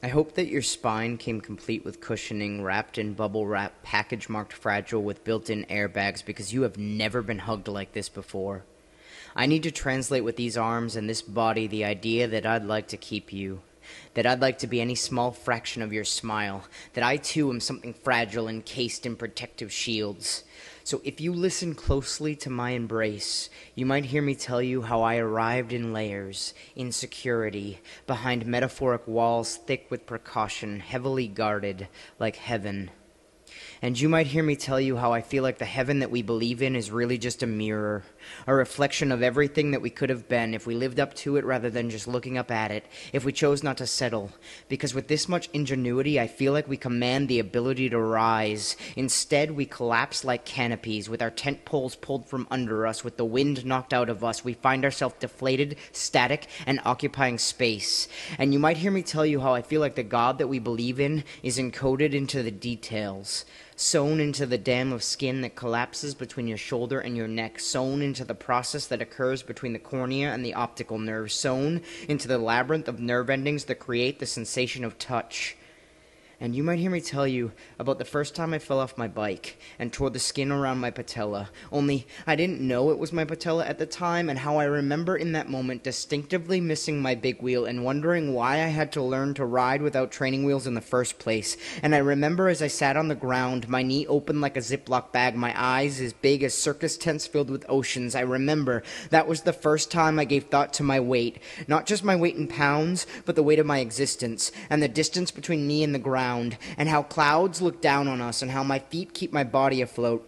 I hope that your spine came complete with cushioning, wrapped in bubble wrap, package marked fragile with built-in airbags, because you have never been hugged like this before. I need to translate with these arms and this body the idea that I'd like to keep you, that I'd like to be any small fraction of your smile, that I too am something fragile encased in protective shields. So if you listen closely to my embrace, you might hear me tell you how I arrived in layers, in security, behind metaphoric walls thick with precaution, heavily guarded, like heaven. And you might hear me tell you how I feel like the heaven that we believe in is really just a mirror, a reflection of everything that we could have been if we lived up to it rather than just looking up at it, if we chose not to settle. Because with this much ingenuity, I feel like we command the ability to rise. Instead, we collapse like canopies, with our tent poles pulled from under us, with the wind knocked out of us. We find ourselves deflated, static, and occupying space. And you might hear me tell you how I feel like the God that we believe in is encoded into the details, sewn into the dam of skin that collapses between your shoulder and your neck, sewn into the process that occurs between the cornea and the optical nerve, sewn into the labyrinth of nerve endings that create the sensation of touch. And you might hear me tell you about the first time I fell off my bike and tore the skin around my patella, only I didn't know it was my patella at the time, and how I remember in that moment distinctively missing my big wheel and wondering why I had to learn to ride without training wheels in the first place. And I remember as I sat on the ground, my knee open like a Ziploc bag, my eyes as big as circus tents filled with oceans. I remember that was the first time I gave thought to my weight, not just my weight in pounds, but the weight of my existence, and the distance between me and the ground, and how clouds look down on us, and how my feet keep my body afloat,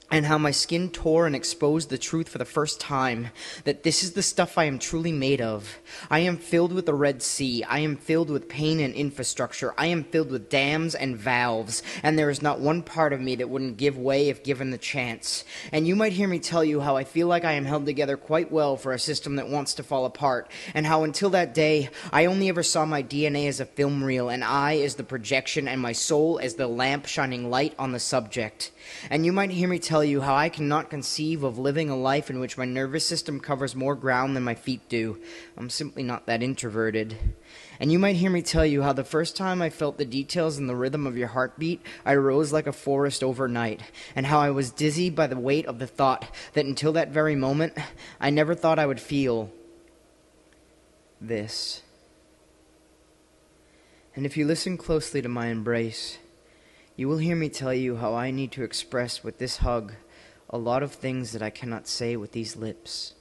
and how my skin tore and exposed the truth for the first time, that this is the stuff I am truly made of. I am filled with the Red Sea. I am filled with pain and infrastructure. I am filled with dams and valves, and there is not one part of me that wouldn't give way if given the chance. And you might hear me tell you how I feel like I am held together quite well for a system that wants to fall apart, and how until that day, I only ever saw my DNA as a film reel, and I as the projection, and my soul as the lamp shining light on the subject. And you might hear me tell you how I cannot conceive of living a life in which my nervous system covers more ground than my feet do. I'm simply not that introverted. And you might hear me tell you how the first time I felt the details and the rhythm of your heartbeat, I rose like a forest overnight, and how I was dizzy by the weight of the thought that until that very moment, I never thought I would feel this. And if you listen closely to my embrace, you will hear me tell you how I need to express with this hug a lot of things that I cannot say with these lips.